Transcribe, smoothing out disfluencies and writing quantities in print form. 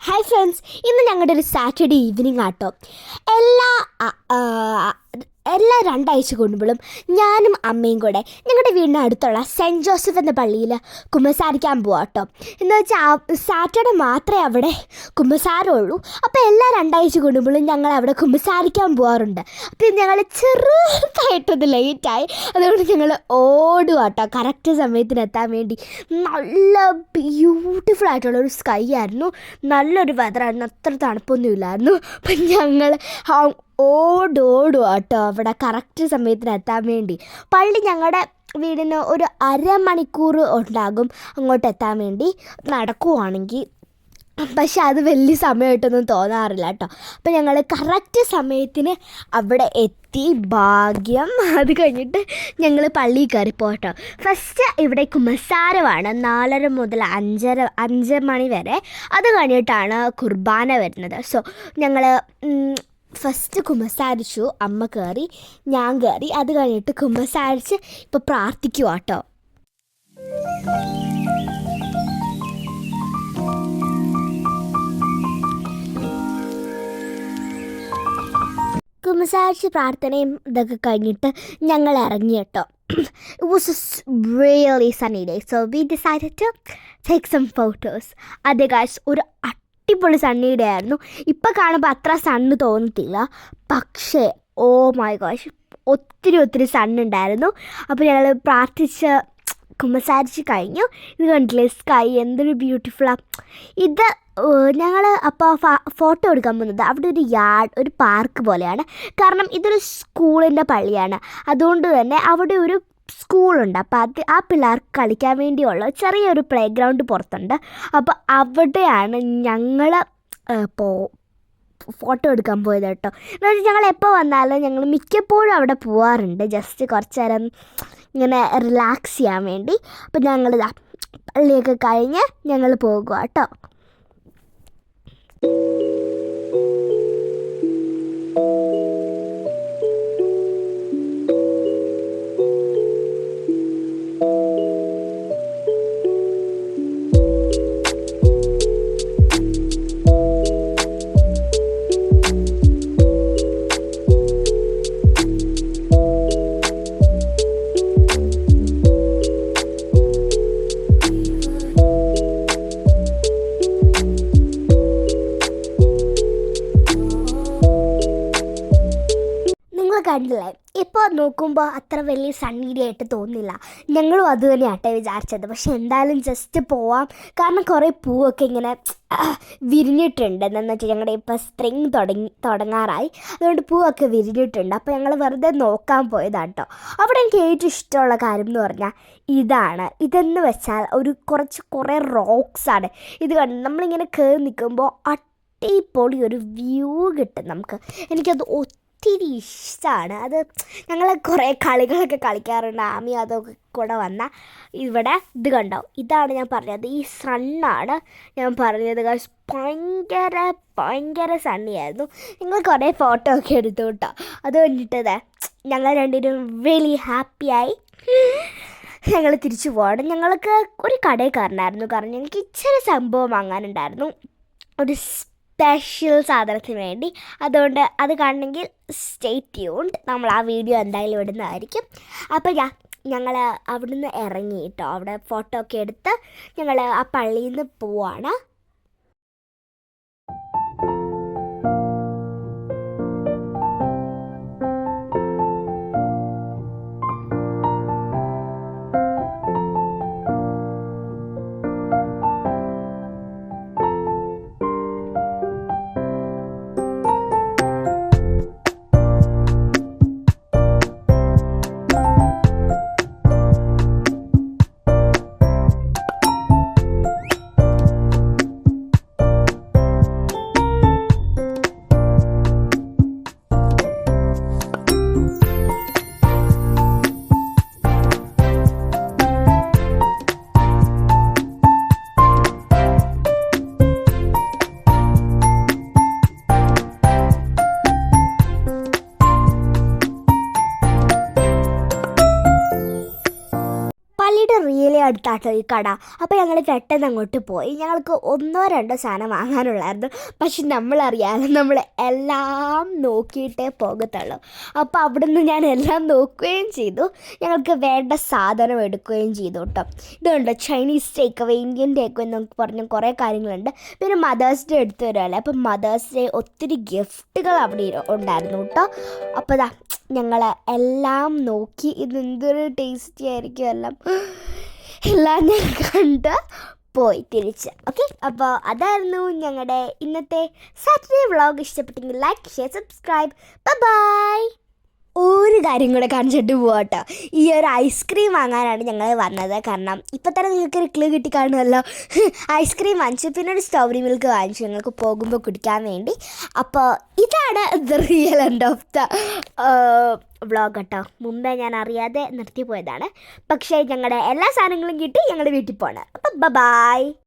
Hi friends, ഇന്ന് ഞങ്ങളുടെ ഒരു സാറ്റർഡേ ഈവനിങ് ആട്ടോ. എല്ലാ എല്ലാ രണ്ടാഴ്ച കൂടുമ്പോഴും ഞാനും അമ്മയും കൂടെ ഞങ്ങളുടെ വീടിന് അടുത്തുള്ള സെൻറ്റ് ജോസഫ് എന്ന പള്ളിയിൽ കുമ്പസാരിക്കാൻ പോവാം കേട്ടോ. എന്ന് വെച്ചാൽ സാറ്റർഡേ മാത്രമേ അവിടെ കുമ്പസാരമുള്ളൂ. അപ്പോൾ എല്ലാ രണ്ടാഴ്ച കൂടുമ്പോഴും ഞങ്ങൾ അവിടെ കുമ്പസാരിക്കാൻ പോകാറുണ്ട്. അപ്പോൾ ഞങ്ങൾ ചെറുതായിട്ടൊന്ന് ലേറ്റായി, അതുകൊണ്ട് ഞങ്ങൾ ഓടുക കേട്ടോ കറക്റ്റ് സമയത്തിന് എത്താൻ വേണ്ടി. നല്ല ബ്യൂട്ടിഫുൾ ആയിട്ടുള്ളൊരു സ്കൈ ആയിരുന്നു, നല്ലൊരു വെതറായിരുന്നു, അത്ര തണുപ്പൊന്നും ഇല്ലായിരുന്നു. അപ്പം ഞങ്ങൾ ഓടുക കേട്ടോ അവിടെ കറക്റ്റ് സമയത്തിന് എത്താൻ വേണ്ടി. പള്ളി ഞങ്ങളുടെ വീടിന് ഒരു അരമണിക്കൂർ ഉണ്ടാകും അങ്ങോട്ട് എത്താൻ വേണ്ടി നടക്കുവാണെങ്കിൽ. പക്ഷെ അത് വലിയ സമയമായിട്ടൊന്നും തോന്നാറില്ല കേട്ടോ. അപ്പം ഞങ്ങൾ കറക്റ്റ് സമയത്തിന് അവിടെ എത്തി, ഭാഗ്യം. അത് കഴിഞ്ഞിട്ട് ഞങ്ങൾ പള്ളിയിൽ കയറി പോട്ടോ. ഫസ്റ്റ് ഇവിടെ കുമ്പസാരമാണ് 4:30 മുതൽ 5 മണി വരെ. അത് കഴിഞ്ഞിട്ടാണ് കുർബാന വരുന്നത്. സോ ഞങ്ങൾ ഫസ്റ്റ് കുമ്പസാരിച്ചു, അമ്മ കയറി, ഞാൻ കയറി. അത് കഴിഞ്ഞിട്ട് കുമ്പസാരിച്ച് ഇപ്പോൾ പ്രാർത്ഥിക്കുക കേട്ടോ. കുമ്പസാരിച്ച് പ്രാർത്ഥനയും ഇതൊക്കെ കഴിഞ്ഞിട്ട് ഞങ്ങൾ ഇറങ്ങി കേട്ടോ. It was a really sunny day, so we decided to take some photos. അതെ ഗായ്സ്, ഒരു അടിപൊളി സണ്ണി ഡേ ആയിരുന്നു. ഇപ്പം കാണുമ്പോൾ അത്ര സണ്ണ് തോന്നത്തില്ല, പക്ഷേ ഓ മൈ ഗോഷ് ഒത്തിരി സണ്ണുണ്ടായിരുന്നു. അപ്പോൾ ഞങ്ങൾ പ്രാർത്ഥിച്ച് കുമ്പസാരിച്ച് കഴിഞ്ഞു. ഇത് കണ്ടില്ലേ സ്കൈ, എന്തൊരു ബ്യൂട്ടിഫുള്ളാണ് ഇത്. ഞങ്ങൾ അപ്പോൾ ഫോട്ടോ എടുക്കാൻ പോകുന്നത് അവിടെ ഒരു പാർക്ക് പോലെയാണ്. കാരണം ഇതൊരു സ്കൂളിൻ്റെ പള്ളിയാണ്, അതുകൊണ്ട് തന്നെ അവിടെ ഒരു സ്കൂളുണ്ട്. അപ്പോൾ ആ പിള്ളേർക്ക് കളിക്കാൻ വേണ്ടിയുള്ള ചെറിയൊരു പ്ലേ ഗ്രൗണ്ട് പുറത്തുണ്ട്. അപ്പോൾ അവിടെയാണ് ഞങ്ങൾ ഫോട്ടോ എടുക്കാൻ പോയത് കേട്ടോ. എന്ന് വെച്ചാൽ ഞങ്ങൾ എപ്പോൾ വന്നാലും ഞങ്ങൾ മിക്കപ്പോഴും അവിടെ പോവാറുണ്ട്, ജസ്റ്റ് കുറച്ച് നേരം ഇങ്ങനെ റിലാക്സ് ചെയ്യാൻ വേണ്ടി. അപ്പോൾ ഞങ്ങളിതാ പള്ളിയൊക്കെ കഴിഞ്ഞ് ഞങ്ങൾ പോകുക കേട്ടോ. കണ്ടില്ലേ, ഇപ്പോൾ നോക്കുമ്പോൾ അത്ര വലിയ സണ്ണി ഡേ ആയിട്ട് തോന്നില്ല. ഞങ്ങളും അത് തന്നെയാട്ടെ വിചാരിച്ചത്. പക്ഷെ എന്തായാലും ജസ്റ്റ് പോവാം, കാരണം കുറേ പൂവൊക്കെ ഇങ്ങനെ വിരിഞ്ഞിട്ടുണ്ട്. എന്താണെന്ന് വെച്ചാൽ ഞങ്ങളുടെ ഇപ്പോൾ സ്പ്രിങ് തുടങ്ങാറായി, അതുകൊണ്ട് പൂവൊക്കെ വിരിഞ്ഞിട്ടുണ്ട്. അപ്പോൾ ഞങ്ങൾ വെറുതെ നോക്കാൻ പോയതാണ് കേട്ടോ. അവിടെ എനിക്ക് ഏറ്റവും ഇഷ്ടമുള്ള കാര്യം എന്ന് പറഞ്ഞാൽ ഇതെന്ന് വെച്ചാൽ കുറേ റോക്സാണ്. ഇത് കണ്ട് നമ്മളിങ്ങനെ കയറി നിൽക്കുമ്പോൾ അടിപൊളി ഒരു വ്യൂ കിട്ടും നമുക്ക്. എനിക്കത് ഒത്തിരി ഇഷ്ടമാണ്. അത് ഞങ്ങൾ കുറേ കളികളൊക്കെ കളിക്കാറുണ്ട്. ആമി അതൊക്കെ കൂടെ വന്നാൽ ഇവിടെ ഇത് കണ്ടോ, ഇതാണ് ഞാൻ പറഞ്ഞത്, ഈ സണ്ണാണ് ഞാൻ പറഞ്ഞത്. ഭയങ്കര സണ്ണിയായിരുന്നു. ഞങ്ങൾ കുറേ ഫോട്ടോ ഒക്കെ എടുത്തു കേട്ടോ. അത് കണ്ടിട്ടത് ഞങ്ങൾ രണ്ടുപേരും റിയലി ഹാപ്പിയായി. ഞങ്ങൾ തിരിച്ചു പോകണം. ഞങ്ങൾക്ക് ഒരു കടയിൽ കയറണമായിരുന്നു, കാരണം ഞങ്ങൾക്ക് ഇച്ചിരി സംഭവം വാങ്ങാനുണ്ടായിരുന്നു, ഒരു സ്പെഷ്യൽ സാധനത്തിന് വേണ്ടി. അതുകൊണ്ട് അത് കാണണമെങ്കിൽ സ്റ്റേ ട്യൂൺഡ്, നമ്മൾ ആ വീഡിയോ എന്തായാലും ഇടുന്നതായിരിക്കും. അപ്പോൾ ഞങ്ങൾ അവിടുന്ന് ഇറങ്ങി കേട്ടോ. അവിടെ ഫോട്ടോ ഒക്കെ എടുത്ത് ഞങ്ങൾ ആ പള്ളിയിൽ നിന്ന് പോവാണ്. അടുത്താട്ടോ ഈ കട. അപ്പോൾ ഞങ്ങൾ പെട്ടെന്ന് അങ്ങോട്ട് പോയി. ഞങ്ങൾക്ക് ഒന്നോ രണ്ടോ സാധനം വാങ്ങാനുള്ളായിരുന്നു. പക്ഷെ നമ്മളറിയാതെ നമ്മൾ എല്ലാം നോക്കിയിട്ടേ പോകത്തുള്ളൂ. അപ്പോൾ അവിടുന്ന് ഞാൻ എല്ലാം നോക്കുകയും ചെയ്തു. ഞങ്ങൾക്ക് വേണ്ട സാധനം എടുക്കുകയും ചെയ്തു കേട്ടോ. ഇതുണ്ട് Chinese take away, Indian take away എന്നൊക്കെ പറഞ്ഞ കുറേ കാര്യങ്ങളുണ്ട്. പിന്നെ മദേഴ്സ് ഡേ എടുത്തു വരുമല്ലേ, അപ്പം മദേഴ്സ് ഡേ ഒത്തിരി ഗിഫ്റ്റുകൾ അവിടെ ഉണ്ടായിരുന്നു കേട്ടോ. അപ്പോൾ ഞങ്ങൾ എല്ലാം നോക്കി, ഇതെന്തൊരു ടേസ്റ്റി ആയിരിക്കും എല്ലാം ഞാൻ കണ്ട് പോയി തിരിച്ച്. ഓക്കെ, അപ്പോൾ അതായിരുന്നു ഞങ്ങളുടെ ഇന്നത്തെ സാറ്റർഡേ വ്ളോഗ്. ഇഷ്ടപ്പെട്ടെങ്കിൽ ലൈക്ക്, ഷെയർ, സബ്സ്ക്രൈബ്. ബൈ. ഒരു കാര്യം കൂടെ കാണിച്ചിട്ട് പോവാട്ടോ. ഈ ഒരു ഐസ്ക്രീം വാങ്ങാനാണ് ഞങ്ങൾ വന്നത്. കാരണം ഇപ്പം തന്നെ നിങ്ങൾക്കൊരു ക്ലൂ കിട്ടിക്കാണുമല്ലോ. ഐസ്ക്രീം വാങ്ങിച്ചു, പിന്നെ ഒരു സ്ട്രോബെറി മിൽക്ക് വാങ്ങിച്ചു ഞങ്ങൾക്ക് പോകുമ്പോൾ കുടിക്കാൻ വേണ്ടി. അപ്പോൾ ഇതാണ് the real end of the vlog കേട്ടോ. മുമ്പേ ഞാൻ അറിയാതെ നിർത്തി പോയതാണ്. പക്ഷേ ഞങ്ങളുടെ എല്ലാ സാധനങ്ങളും കിട്ടി, ഞങ്ങളുടെ വീട്ടിൽ പോകണം. അപ്പം ബൈ.